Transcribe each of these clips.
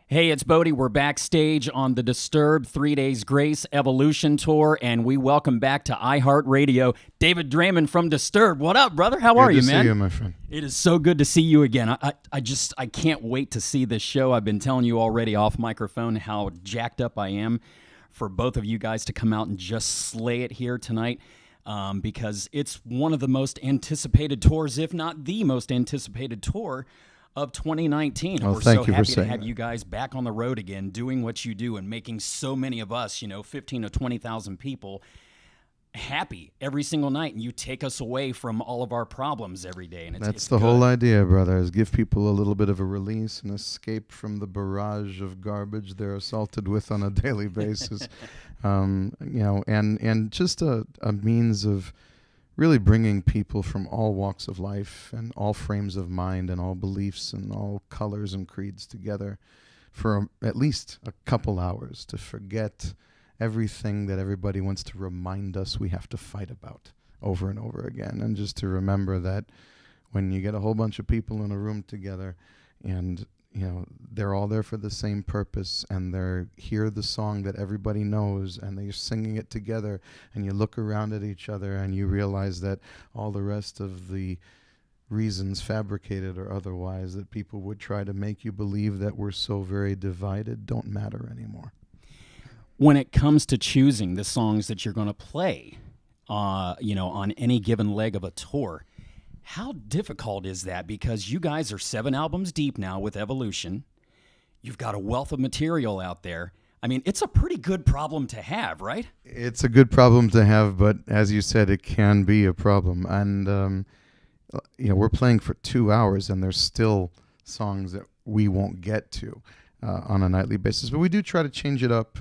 Hey, it's Bodhi. We're backstage on the Disturbed 3 Days Grace Evolution Tour, and we welcome back to iHeartRadio David Draiman from Disturbed. What up, brother? How are you, man? Good to see you, my friend. It is so good to see you again. I can't wait to see this show. I've been telling you already off microphone how jacked up I am for both of you guys to come out and just slay it here tonight. Because it's one of the most anticipated tours, if not the most anticipated tour of 2019. Well, we're so happy to have you guys back on the road again, doing what you do and making so many of us, 15 to 20,000 people happy every single night. And you take us away from all of our problems every day. And That's the whole idea, brother, is give people a little bit of a release and escape from the barrage of garbage they're assaulted with on a daily basis. And just a means of really bringing people from all walks of life and all frames of mind and all beliefs and all colors and creeds together for at least a couple hours to forget everything that everybody wants to remind us we have to fight about over and over again. And just to remember that when you get a whole bunch of people in a room together and they're all there for the same purpose, and they hear the song that everybody knows, and they're singing it together, and you look around at each other, and you realize that all the rest of the reasons, fabricated or otherwise, that people would try to make you believe that we're so very divided don't matter anymore. When it comes to choosing the songs that you're going to play, on any given leg of a tour, how difficult is that? Because you guys are 7 albums deep now with Evolution. You've got a wealth of material out there. I mean, it's a pretty good problem to have, right? It's a good problem to have, but as you said, it can be a problem. And, we're playing for 2 hours, and there's still songs that we won't get to on a nightly basis. But we do try to change it up.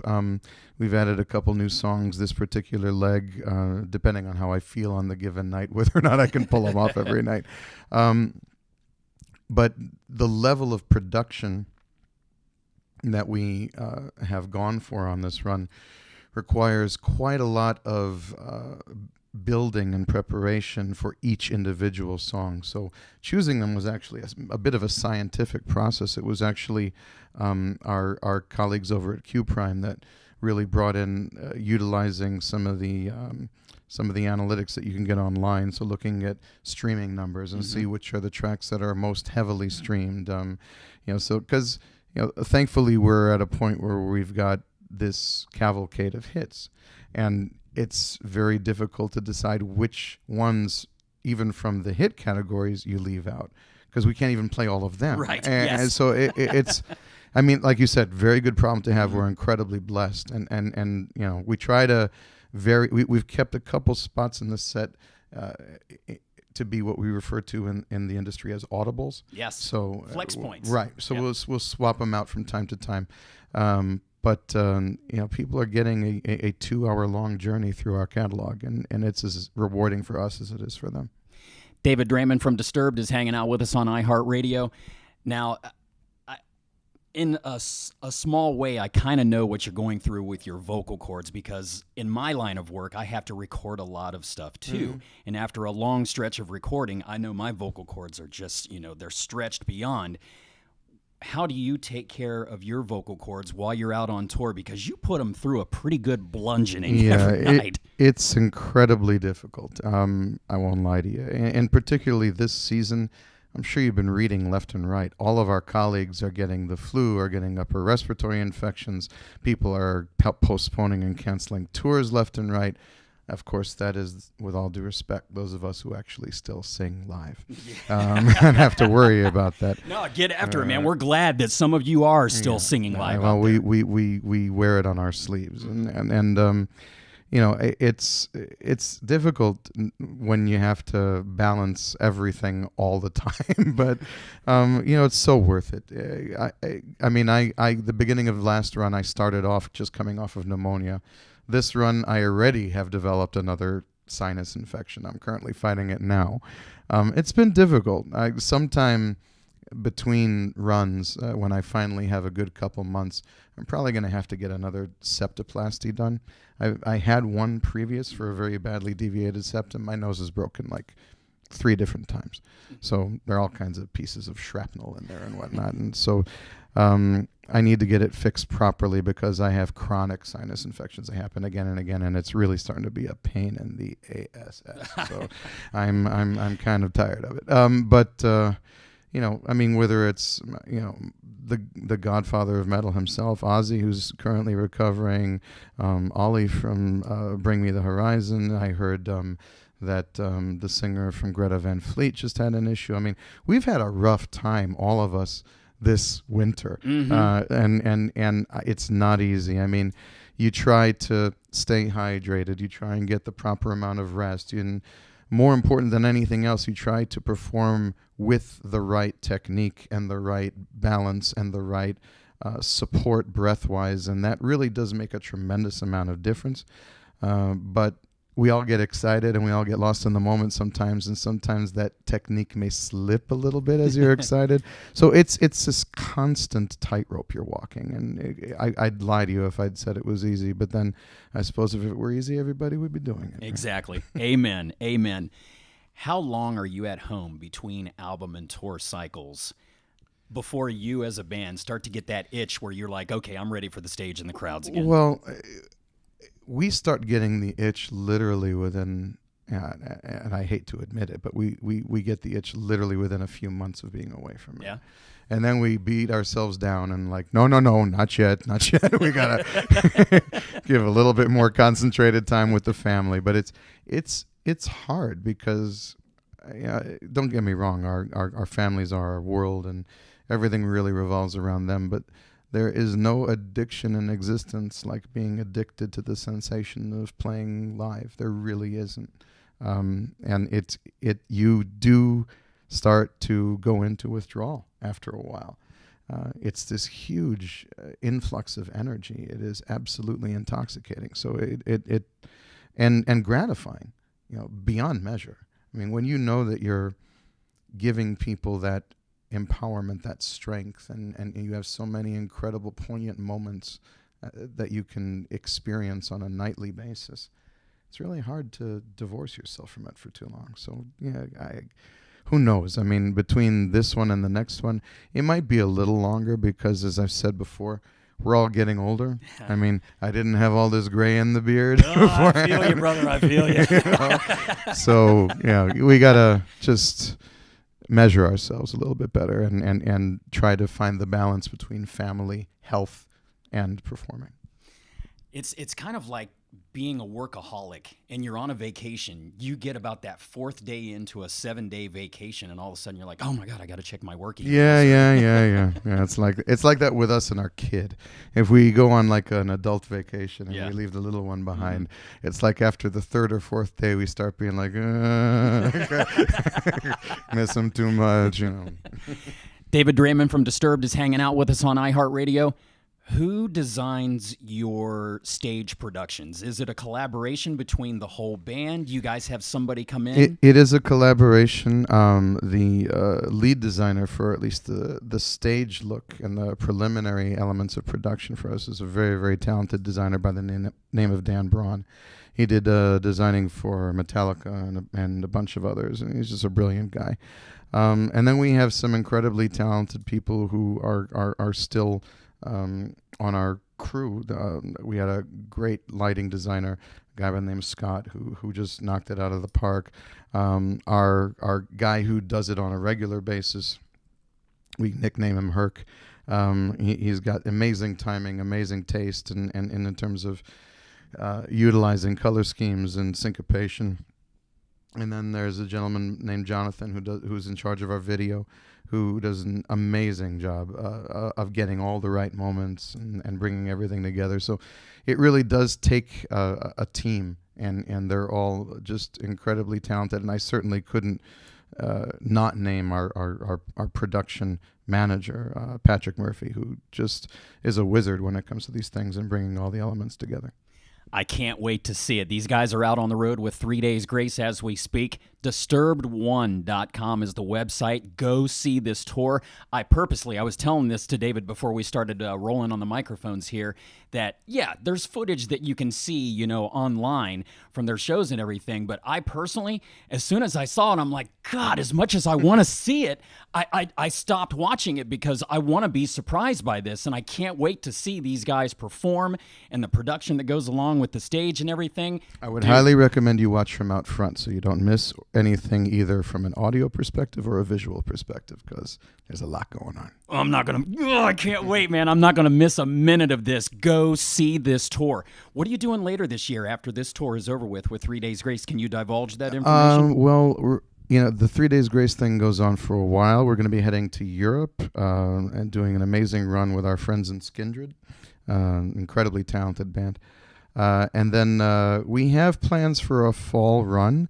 We've added a couple new songs this particular leg, depending on how I feel on the given night, whether or not I can pull them off every night. But the level of production that we have gone for on this run requires quite a lot of building and preparation for each individual song. So choosing them was actually a bit of a scientific process. It was actually our colleagues over at Q Prime that really brought in utilizing some of the analytics that you can get online. So looking at streaming numbers and see which are the tracks that are most heavily streamed. Because thankfully we're at a point where we've got this cavalcade of hits, and it's very difficult to decide which ones, even from the hit categories, you leave out, because we can't even play all of them. Right. And so it's, I mean, like you said, very good problem to have. We're incredibly blessed, and we try to we've kept a couple spots in the set to be what we refer to in the industry as audibles. Yes. So flex points. Right. So we'll swap them out from time to time. But people are getting a 2-hour-long journey through our catalog, and it's as rewarding for us as it is for them. David Draiman from Disturbed is hanging out with us on iHeartRadio. Now, in a small way, I kind of know what you're going through with your vocal cords, because in my line of work, I have to record a lot of stuff too. Mm-hmm. And after a long stretch of recording, I know my vocal cords are just, they're stretched beyond. How do you take care of your vocal cords while you're out on tour? Because you put them through a pretty good bludgeoning every night. It's incredibly difficult. I won't lie to you. And particularly this season, I'm sure you've been reading left and right. All of our colleagues are getting the flu, are getting upper respiratory infections. People are postponing and canceling tours left and right. Of course, that is, with all due respect, those of us who actually still sing live and have to worry about that. No, get after it, man. We're glad that some of you are still singing live. Well, we wear it on our sleeves, and it's difficult when you have to balance everything all the time, but it's so worth it. The beginning of last run, I started off just coming off of pneumonia. This run, I already have developed another sinus infection. I'm currently fighting it now. It's been difficult. Sometime between runs, when I finally have a good couple months, I'm probably going to have to get another septoplasty done. I had one previous for a very badly deviated septum. My nose is broken like 3 different times. So there are all kinds of pieces of shrapnel in there and whatnot. And so I need to get it fixed properly because I have chronic sinus infections that happen again and again, and it's really starting to be a pain in the ass. So I'm kind of tired of it. But I mean, whether it's the godfather of metal himself, Ozzy, who's currently recovering, Ollie from Bring Me the Horizon. I heard that the singer from Greta Van Fleet just had an issue. I mean, we've had a rough time, all of us, this winter, and it's not easy. I mean, you try to stay hydrated, you try and get the proper amount of rest, and more important than anything else, you try to perform with the right technique and the right balance and the right support breath-wise, and that really does make a tremendous amount of difference. But we all get excited and we all get lost in the moment sometimes, and sometimes that technique may slip a little bit as you're excited. So it's this constant tightrope you're walking, and I'd lie to you if I'd said it was easy, but then I suppose if it were easy, everybody would be doing it. Exactly. Amen. Amen. How long are you at home between album and tour cycles before you as a band start to get that itch where you're like, okay, I'm ready for the stage and the crowds again? Well, we start getting the itch literally within, and I hate to admit it, but we get the itch literally within a few months of being away from it. Yeah. And then we beat ourselves down and like, no, not yet. We got to give a little bit more concentrated time with the family. But it's hard because, don't get me wrong, our families are our world and everything really revolves around them. But there is no addiction in existence like being addicted to the sensation of playing live. There really isn't. And you do start to go into withdrawal after a while. It's this huge influx of energy. It is absolutely intoxicating. So and gratifying, beyond measure. I mean, when you know that you're giving people that empowerment, that strength, and you have so many incredible, poignant moments that you can experience on a nightly basis, it's really hard to divorce yourself from it for too long. So, who knows? I mean, between this one and the next one, it might be a little longer because, as I've said before, we're all getting older. I mean, I didn't have all this gray in the beard. I feel you, brother. I feel you. So, we got to just measure ourselves a little bit better and try to find the balance between family, health, and performing. It's kind of like being a workaholic and you're on a vacation. You get about that 4th day into a 7-day vacation, and all of a sudden you're like, oh my God, I got to check my work email. Yeah. It's like that with us and our kid. If we go on like an adult vacation and we leave the little one behind, it's like after the 3rd or 4th day we start being like, miss him too much, David Draiman from Disturbed is hanging out with us on iHeartRadio. Who designs your stage productions? Is it a collaboration between the whole band? You guys have somebody come in? It is a collaboration. The lead designer for at least the stage look and the preliminary elements of production for us is a very, very talented designer by the name of Dan Braun. He did designing for Metallica and a bunch of others, and he's just a brilliant guy. And then we have some incredibly talented people who are still on our crew. We had a great lighting designer, a guy by the name of Scott, who just knocked it out of the park. Our guy who does it on a regular basis, we nickname him Herc. He's got amazing timing, amazing taste, and in terms of utilizing color schemes and syncopation. And then there's a gentleman named Jonathan who's in charge of our video, who does an amazing job of getting all the right moments and bringing everything together. So it really does take a team, and they're all just incredibly talented. And I certainly couldn't not name our production manager, Patrick Murphy, who just is a wizard when it comes to these things and bringing all the elements together. I can't wait to see it. These guys are out on the road with 3 Days Grace as we speak. Disturbed1.com is the website. Go see this tour. I was telling this to David before we started rolling on the microphones here, that, yeah, there's footage that you can see, online from their shows and everything. But I personally, as soon as I saw it, I'm like, God, as much as I want to see it, I stopped watching it because I want to be surprised by this. And I can't wait to see these guys perform and the production that goes along with the stage and everything. I would highly recommend you watch from out front so you don't miss anything either from an audio perspective or a visual perspective, because there's a lot going on. I can't wait, man. I'm not going to miss a minute of this. Go see this tour. What are you doing later this year after this tour is over with 3 Days Grace? Can you divulge that information? The 3 Days Grace thing goes on for a while. We're going to be heading to Europe and doing an amazing run with our friends in Skindred, incredibly talented band. And then we have plans for a fall run.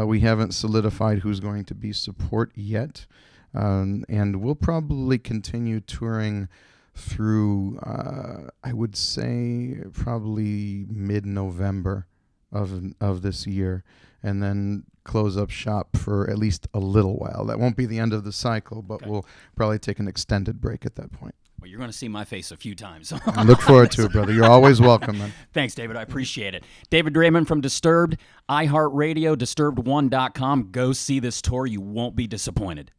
We haven't solidified who's going to be support yet. And we'll probably continue touring through, I would say, probably mid-November of this year, and then close up shop for at least a little while. That won't be the end of the cycle, but we'll probably take an extended break at that point. Well, you're going to see my face a few times. I look forward to it, brother. You're always welcome, man. Thanks, David. I appreciate it. David Draiman from Disturbed, iHeartRadio, Disturbed1.com. Go see this tour. You won't be disappointed.